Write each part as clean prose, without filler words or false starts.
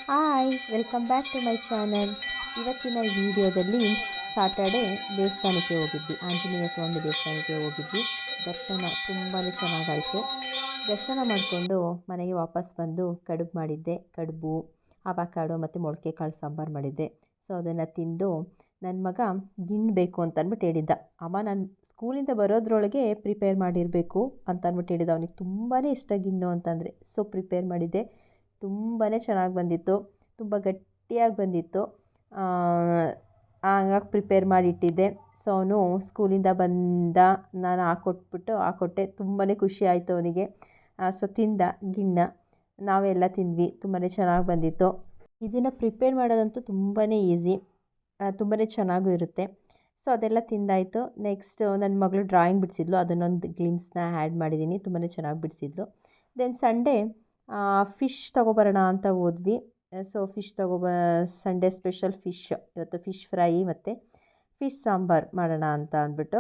Hi, welcome back to my channel. ಇವತ್ತಿನ ವಿಡಿಯೋದಲ್ಲಿ Saturday ದೇವಸ್ಥಾನಕ್ಕೆ ಹೋಗಿದ್ವಿ, ಆಂಜನೇಯ ಸ್ವಾಮಿ ದೇವಸ್ಥಾನಕ್ಕೆ ಹೋಗಿದ್ವಿ. ದರ್ಶನ ತುಂಬಾ ಚೆನ್ನಾಗಾಯಿತು. ದರ್ಶನ ಮಾಡಿಕೊಂಡು ಮನೆಗೆ ವಾಪಸ್ ಬಂದು ಕಡುಬು ಮಾಡಿದ್ದೆ. ಕಡುಬು, ಅವಕಾಡೋ ಮತ್ತು ಮೊಳಕೆ ಕಾಳು ಸಾಂಬಾರು ಮಾಡಿದ್ದೆ. ಸೊ ಅದನ್ನು ತಿಂದು ನನ್ನ ಮಗ ಗಿಣ್ಣು ಬೇಕು ಅಂತ ಅಂದ್ಬಿಟ್ಟು ಹೇಳಿದ್ದ. ಅಮ್ಮ ನಾನು ಸ್ಕೂಲಿಂದ ಬರೋದ್ರೊಳಗೆ ಪ್ರಿಪೇರ್ ಮಾಡಿರಬೇಕು ಅಂತ ಅಂದ್ಬಿಟ್ಟು ಹೇಳಿದ್ದ. ಅವನಿಗೆ ತುಂಬಾ ಇಷ್ಟ ಗಿಣ್ಣು ಅಂತಂದರೆ. ಸೊ ಪ್ರಿಪೇರ್ ಮಾಡಿದ್ದೆ. ತುಂಬಾ ಚೆನ್ನಾಗಿ ಬಂದಿತ್ತು, ತುಂಬ ಗಟ್ಟಿಯಾಗಿ ಬಂದಿತ್ತು. ಹಂಗಾಗಿ ಪ್ರಿಪೇರ್ ಮಾಡಿಟ್ಟಿದ್ದೆ. ಸೊ ಅವನು ಸ್ಕೂಲಿಂದ ಬಂದ, ನಾನು ಹಾಕ್ಕೊಟ್ಟೆ. ತುಂಬಾ ಖುಷಿ ಆಯಿತು ಅವನಿಗೆ. ಸೊ ತಿಂದ ಗಿಣ್ಣ. ನಾವೆಲ್ಲ ತಿಂದ್ವಿ. ತುಂಬಾ ಚೆನ್ನಾಗಿ ಬಂದಿತ್ತು. ಇದನ್ನು ಪ್ರಿಪೇರ್ ಮಾಡೋದಂತೂ ತುಂಬಾ ಈಸಿ, ತುಂಬಾ ಚೆನ್ನಾಗೂ ಇರುತ್ತೆ. ಸೊ ಅದೆಲ್ಲ ತಿಂದಾಯಿತು. ನೆಕ್ಸ್ಟು ನನ್ನ ಮಗಳು ಡ್ರಾಯಿಂಗ್ ಬಿಡಿಸಿದ್ಲು, ಅದನ್ನೊಂದು ಗ್ಲಿಮ್ಸ್ನ ಆ್ಯಡ್ ಮಾಡಿದ್ದೀನಿ. ತುಂಬಾ ಚೆನ್ನಾಗಿ ಬಿಡಿಸಿದ್ಲು. ದೆನ್ ಸಂಡೇ ಫಿಶ್ ತೊಗೊಬರೋಣ ಅಂತ ಹೋದ್ವಿ. So fish Sunday special fish. ಇವತ್ತು ಫಿಶ್ ಫ್ರೈ ಮತ್ತು ಫಿಶ್ ಸಾಂಬಾರು ಮಾಡೋಣ ಅಂತ ಅಂದ್ಬಿಟ್ಟು.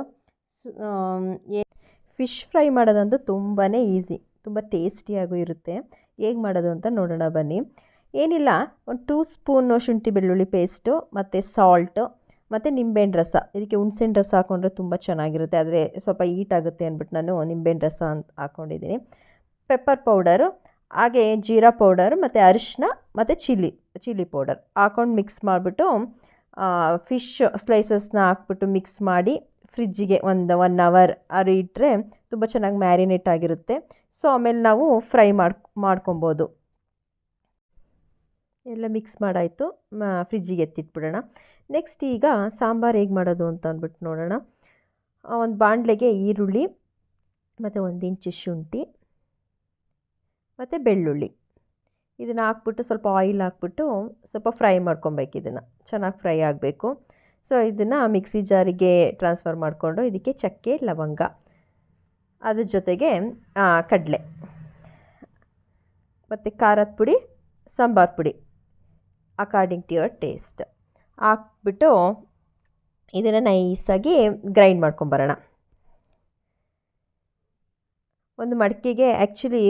ಫಿಶ್ ಫ್ರೈ ಮಾಡೋದಂತೂ ತುಂಬಾ ಈಸಿ, ತುಂಬ ಟೇಸ್ಟಿಯಾಗೂ ಇರುತ್ತೆ. ಹೇಗೆ ಮಾಡೋದು ಅಂತ ನೋಡೋಣ ಬನ್ನಿ. ಏನಿಲ್ಲ, ಒಂದು 2 ಸ್ಪೂನು ಶುಂಠಿ ಬೆಳ್ಳುಳ್ಳಿ ಪೇಸ್ಟು ಮತ್ತು ಸಾಲ್ಟು ಮತ್ತು ನಿಂಬೆಹಣ್ಣು ರಸ. ಇದಕ್ಕೆ ಹುಣಸೆಹಣ್ಣು ರಸ ಹಾಕ್ಕೊಂಡ್ರೆ ತುಂಬ ಚೆನ್ನಾಗಿರುತ್ತೆ, ಆದರೆ ಸ್ವಲ್ಪ ಹೀಟ್ ಆಗುತ್ತೆ ಅಂದ್ಬಿಟ್ಟು ನಾನು ನಿಂಬೆಹಣ್ಣು ರಸ ಅಂತ ಹಾಕ್ಕೊಂಡಿದ್ದೀನಿ. ಪೆಪ್ಪರ್ ಪೌಡರು, ಹಾಗೆ ಜೀರಾ ಪೌಡರ್ ಮತ್ತು ಅರಿಶಿನ ಮತ್ತು ಚಿಲ್ಲಿ ಪೌಡರ್ ಹಾಕ್ಕೊಂಡು ಮಿಕ್ಸ್ ಮಾಡಿಬಿಟ್ಟು ಫಿಶ್ ಸ್ಲೈಸಸ್ನ ಹಾಕ್ಬಿಟ್ಟು ಮಿಕ್ಸ್ ಮಾಡಿ ಫ್ರಿಜ್ಜಿಗೆ ಒಂದು 1 ಅವರ್ ಇಟ್ಟರೆ ತುಂಬ ಚೆನ್ನಾಗಿ ಮ್ಯಾರಿನೇಟ್ ಆಗಿರುತ್ತೆ. ಸೊ ಆಮೇಲೆ ನಾವು ಫ್ರೈ ಮಾಡ್ಕೊಬೋದು. ಎಲ್ಲ ಮಿಕ್ಸ್ ಮಾಡಾಯಿತು, ಫ್ರಿಜ್ಜಿಗೆ ಎತ್ತಿಟ್ಬಿಡೋಣ. ನೆಕ್ಸ್ಟ್ ಈಗ ಸಾಂಬಾರು ಹೇಗೆ ಮಾಡೋದು ಅಂತ ಅಂದ್ಬಿಟ್ಟು ನೋಡೋಣ. ಒಂದು ಬಾಣಲೆಗೆ ಈರುಳ್ಳಿ ಮತ್ತು 1 ಇಂಚು ಶುಂಠಿ ಮತ್ತು ಬೆಳ್ಳುಳ್ಳಿ ಇದನ್ನು ಹಾಕ್ಬಿಟ್ಟು ಸ್ವಲ್ಪ ಆಯಿಲ್ ಹಾಕ್ಬಿಟ್ಟು ಸ್ವಲ್ಪ ಫ್ರೈ ಮಾಡ್ಕೊಬೇಕು. ಇದನ್ನು ಚೆನ್ನಾಗಿ ಫ್ರೈ ಆಗಬೇಕು. ಸೊ ಇದನ್ನು ಮಿಕ್ಸಿ ಜಾರಿಗೆ ಟ್ರಾನ್ಸ್ಫರ್ ಮಾಡಿಕೊಂಡು ಇದಕ್ಕೆ ಚಕ್ಕೆ, ಲವಂಗ, ಅದ್ರ ಜೊತೆಗೆ ಕಡಲೆ ಮತ್ತು ಖಾರದ ಪುಡಿ, ಸಾಂಬಾರು ಪುಡಿ ಅಕಾರ್ಡಿಂಗ್ ಟು ಯುವರ್ ಟೇಸ್ಟ್ ಹಾಕ್ಬಿಟ್ಟು ಇದನ್ನು ನೈಸಾಗಿ ಗ್ರೈಂಡ್ ಮಾಡ್ಕೊಂಬರೋಣ. ಒಂದು ಮಡಿಕೆಗೆ ಆ್ಯಕ್ಚುಲಿ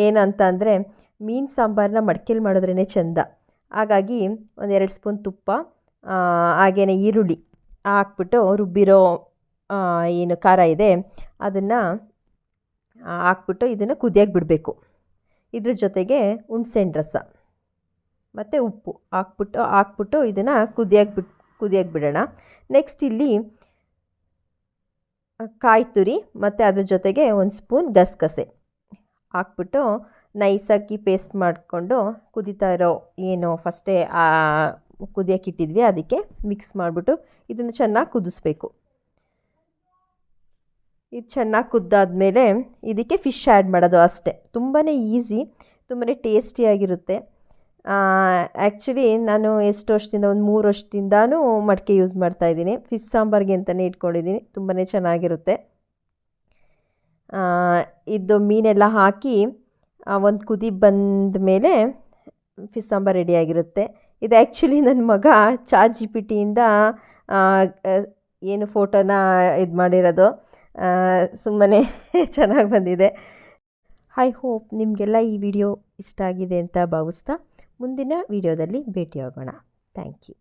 ಏನಂತ ಅಂದರೆ ಮೀನು ಸಾಂಬಾರನ್ನ ಮಡಿಕೆಲಿ ಮಾಡಿದ್ರೇ ಚೆಂದ. ಹಾಗಾಗಿ 1-2 ಸ್ಪೂನ್ ತುಪ್ಪ, ಹಾಗೆಯೇ ಈರುಳ್ಳಿ ಹಾಕ್ಬಿಟ್ಟು ರುಬ್ಬಿರೋ ಏನು ಖಾರ ಇದೆ ಅದನ್ನು ಹಾಕ್ಬಿಟ್ಟು ಇದನ್ನು ಕುದಿಯೋಕ್ಕೆ ಬಿಡಬೇಕು. ಇದ್ರ ಜೊತೆಗೆ ಹುಣಸೆಹಣ್ಣು ರಸ ಮತ್ತು ಉಪ್ಪು ಹಾಕ್ಬಿಟ್ಟು ಇದನ್ನು ಕುದಿಯೋಕ್ಕೆ ಬಿಡೋಣ. ನೆಕ್ಸ್ಟ್ ಇಲ್ಲಿ ಕಾಯಿ ತುರಿ ಮತ್ತು ಅದ್ರ ಜೊತೆಗೆ 1 ಸ್ಪೂನ್ ಗಸಗಸೆ ಹಾಕ್ಬಿಟ್ಟು ನೈಸಾಗಿ ಪೇಸ್ಟ್ ಮಾಡಿಕೊಂಡು ಕುದೀತಾ ಇರೋ ಏನು ಫಸ್ಟೇ ಕುದಿಯೋಕ್ಕೆ ಇಟ್ಟಿದ್ವಿ ಅದಕ್ಕೆ ಮಿಕ್ಸ್ ಮಾಡಿಬಿಟ್ಟು ಇದನ್ನು ಚೆನ್ನಾಗಿ ಕುದಿಸ್ಬೇಕು. ಇದು ಚೆನ್ನಾಗಿ ಕುದ್ದಾದಮೇಲೆ ಇದಕ್ಕೆ ಫಿಶ್ ಆ್ಯಡ್ ಮಾಡೋದು ಅಷ್ಟೇ. ತುಂಬಾ ಈಸಿ, ತುಂಬಾ ಟೇಸ್ಟಿಯಾಗಿರುತ್ತೆ. ಆ್ಯಕ್ಚುಲಿ ನಾನು ಎಷ್ಟು ವರ್ಷದಿಂದ, ಒಂದು 3 ವರ್ಷದಿಂದನೂ ಮಡಿಕೆ ಯೂಸ್ ಮಾಡ್ತಾಯಿದ್ದೀನಿ. ಫಿಶ್ ಸಾಂಬಾರಿಗೆ ಅಂತಲೇ ಇಟ್ಕೊಂಡಿದ್ದೀನಿ. ತುಂಬಾ ಚೆನ್ನಾಗಿರುತ್ತೆ. ಇದು ಮೀನೆಲ್ಲ ಹಾಕಿ ಒಂದು ಕುದಿ ಬಂದ ಮೇಲೆ ಫಿಶ್ ಸಾಂಬಾರು ರೆಡಿಯಾಗಿರುತ್ತೆ. ಇದು ಆ್ಯಕ್ಚುಲಿ ನನ್ನ ಮಗ ChatGPTಯಿಂದ ಏನು ಫೋಟೋನ ಇದು ಮಾಡಿರೋದು. ಸುಮ್ಮನೆ ಚೆನ್ನಾಗಿ ಬಂದಿದೆ. ಐ ಹೋಪ್ ನಿಮಗೆಲ್ಲ ಈ ವಿಡಿಯೋ ಇಷ್ಟ ಆಗಿದೆ ಅಂತ ಭಾವಿಸ್ತಾ ಮುಂದಿನ ವಿಡಿಯೋದಲ್ಲಿ ಭೇಟಿಯಾಗೋಣ. Thank you.